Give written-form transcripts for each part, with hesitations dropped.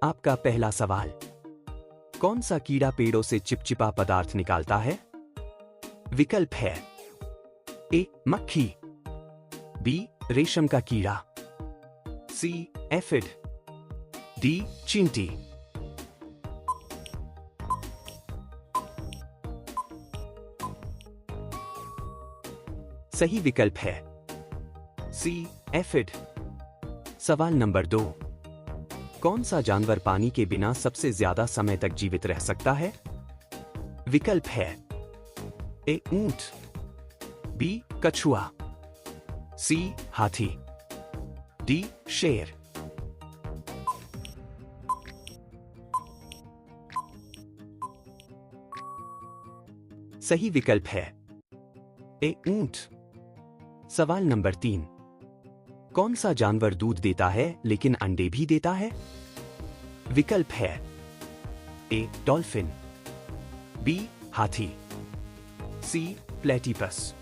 आपका पहला सवाल। कौन सा कीड़ा पेड़ों से चिपचिपा पदार्थ निकालता है? विकल्प है ए मक्खी, बी रेशम का कीड़ा, सी एफिड, डी चींटी। सही विकल्प है सी एफिड। सवाल नंबर 2। कौन सा जानवर पानी के बिना सबसे ज्यादा समय तक जीवित रह सकता है? विकल्प है ए ऊंट, बी कछुआ, सी हाथी, डी शेर। सही विकल्प है ए ऊंट। सवाल नंबर 3। कौन सा जानवर दूध देता है लेकिन अंडे भी देता है? विकल्प है ए डॉल्फिन, बी हाथी, सी प्लेटिपस,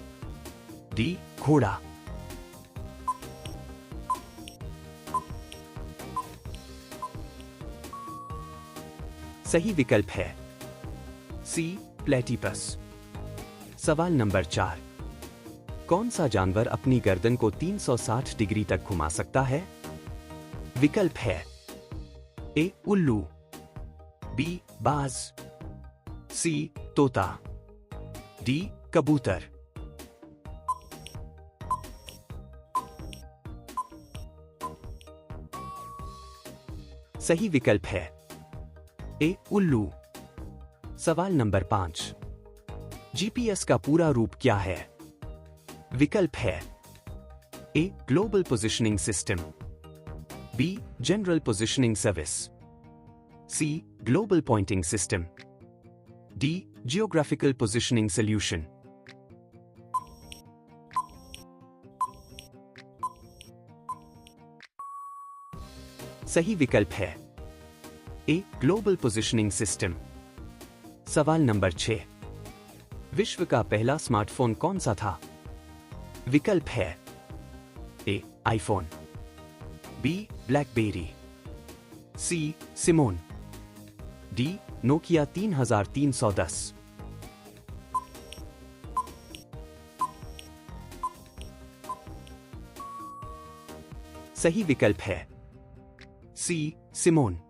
डी घोड़ा। सही विकल्प है सी प्लेटिपस। सवाल नंबर 4। कौन सा जानवर अपनी गर्दन को 360 डिग्री तक घुमा सकता है? विकल्प है ए उल्लू, बी बाज, सी तोता, डी कबूतर। सही विकल्प है ए उल्लू। सवाल नंबर 5। जीपीएस का पूरा रूप क्या है? विकल्प है A global positioning system, B general positioning service, C global pointing system, D geographical positioning solution. सही विकल्प है ए ग्लोबल पोजिशनिंग सिस्टम। सवाल नंबर 6। विश्व का पहला स्मार्टफोन कौन सा था? विकल्प है ए आईफोन, बी ब्लैकबेरी, सी सिमोन, डी नोकिया 3310। सही विकल्प है सी सिमोन।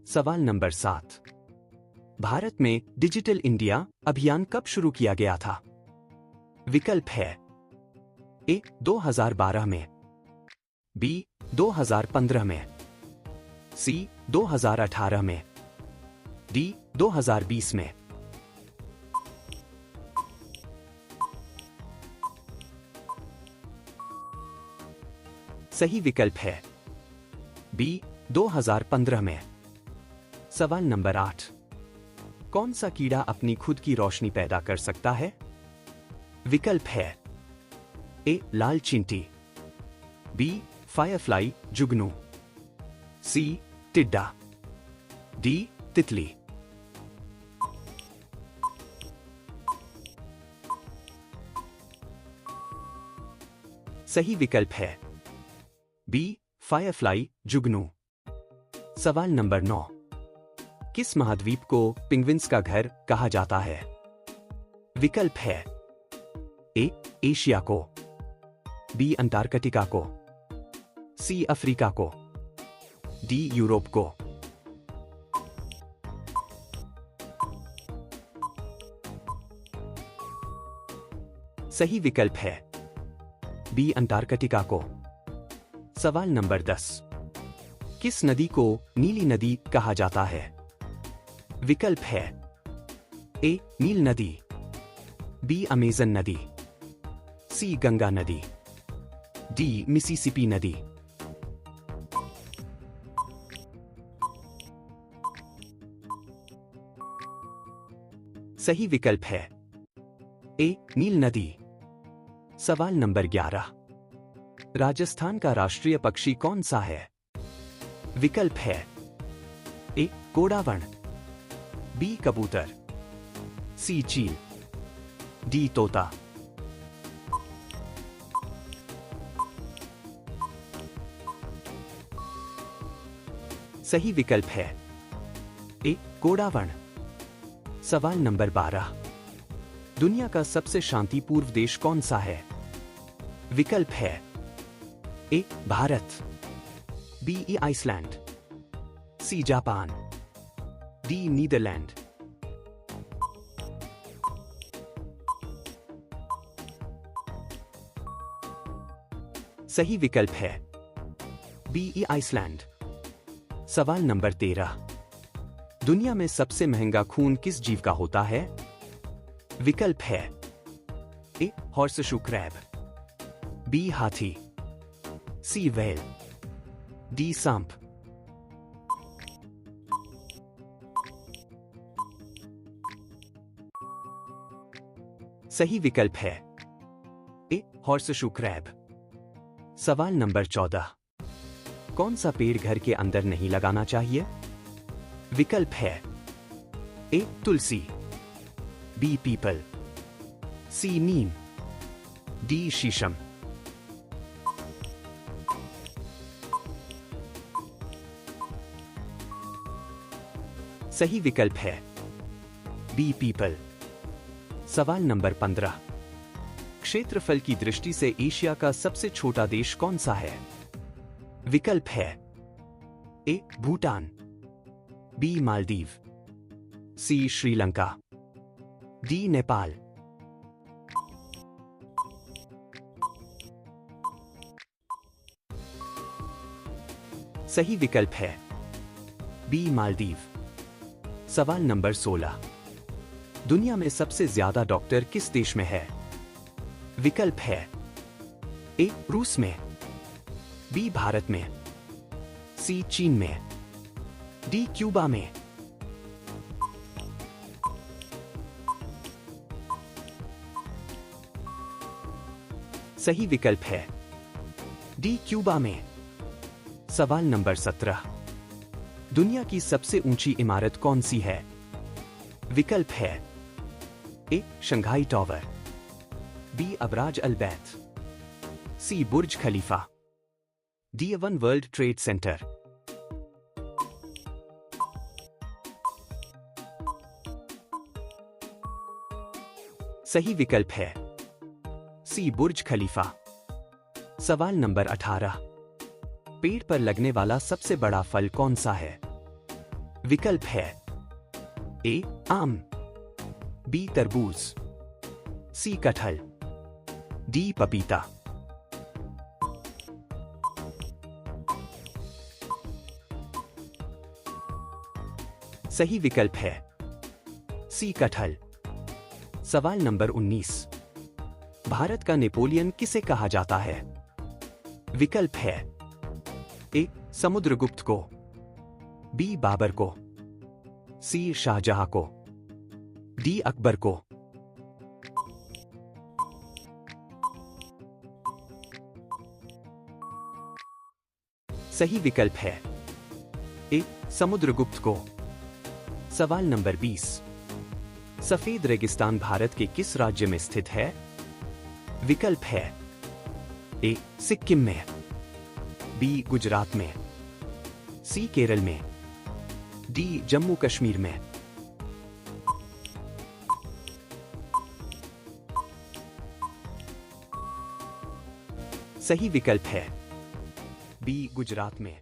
सवाल नंबर 7। भारत में डिजिटल इंडिया अभियान कब शुरू किया गया था? विकल्प है ए 2012 में, बी 2015 में, सी 2018 में, डी 2020 में। सही विकल्प है बी 2015 में। सवाल नंबर 8। कौन सा कीड़ा अपनी खुद की रोशनी पैदा कर सकता है? विकल्प है ए लाल चींटी, बी फायरफ्लाई जुगनू, सी टिड्डा, डी तितली। सही विकल्प है बी फायरफ्लाई जुगनू। सवाल नंबर 9। किस महाद्वीप को पेंगुइन्स का घर कहा जाता है? विकल्प है ए एशिया को, बी अंटार्कटिका को, सी अफ्रीका को, डी यूरोप को। सही विकल्प है बी अंटार्कटिका को। सवाल नंबर 10। किस नदी को नीली नदी कहा जाता है? विकल्प है ए नील नदी, बी अमेजन नदी, सी गंगा नदी, डी मिसिसिपी नदी। सही विकल्प है ए नील नदी। सवाल नंबर 11। राजस्थान का राष्ट्रीय पक्षी कौन सा है? विकल्प है ए कोडावण, बी कबूतर, सी चील, डी तोता। सही विकल्प है ए कोडावण। सवाल नंबर 12। दुनिया का सबसे शांतिपूर्ण देश कौन सा है? विकल्प है A Bharat, B Iceland, C Japan, D Netherland. सही विकल्प है बी आइसलैंड। सवाल नंबर 13। दुनिया में सबसे महंगा खून किस जीव का होता है? विकल्प है ए हॉर्सशू क्रैब, बी हाथी, सी व्हेल, डी सांप। सही विकल्प है ए हॉर्सशू क्रैब। सवाल नंबर 14। कौन सा पेड़ घर के अंदर नहीं लगाना चाहिए? विकल्प है ए तुलसी, बी पीपल, सी नीम, डी शीशम। सही विकल्प है बी पीपल। सवाल नंबर 15। क्षेत्रफल की दृष्टि से एशिया का सबसे छोटा देश कौन सा है? विकल्प है ए भूटान, बी मालदीव, सी श्रीलंका, डी नेपाल। सही विकल्प है बी मालदीव। सवाल नंबर 16। दुनिया में सबसे ज्यादा डॉक्टर किस देश में है? विकल्प है ए रूस में, बी भारत में, सी चीन में, डी क्यूबा में। सही विकल्प है डी क्यूबा में। सवाल नंबर 17। दुनिया की सबसे ऊंची इमारत कौन सी है? विकल्प है A Shanghai tower, B Abraj Al Bait, C Burj Khalifa, D one world trade centre. सही विकल्प है सी बुर्ज खलीफा। सवाल नंबर 18। पेड़ पर लगने वाला सबसे बड़ा फल कौन सा है? विकल्प है ए आम, बी तरबूज, सी कटहल, डी पपीता। सही विकल्प है सी कटहल। सवाल नंबर 19। भारत का नेपोलियन किसे कहा जाता है? विकल्प है ए समुद्रगुप्त को, बी बाबर को, सी शाहजहां को, डी अकबर को। सही विकल्प है ए समुद्रगुप्त को। सवाल नंबर 20। सफेद रेगिस्तान भारत के किस राज्य में स्थित है? विकल्प है ए सिक्किम में, बी गुजरात में, सी केरल में, डी जम्मू कश्मीर में। सही विकल्प है बी गुजरात में।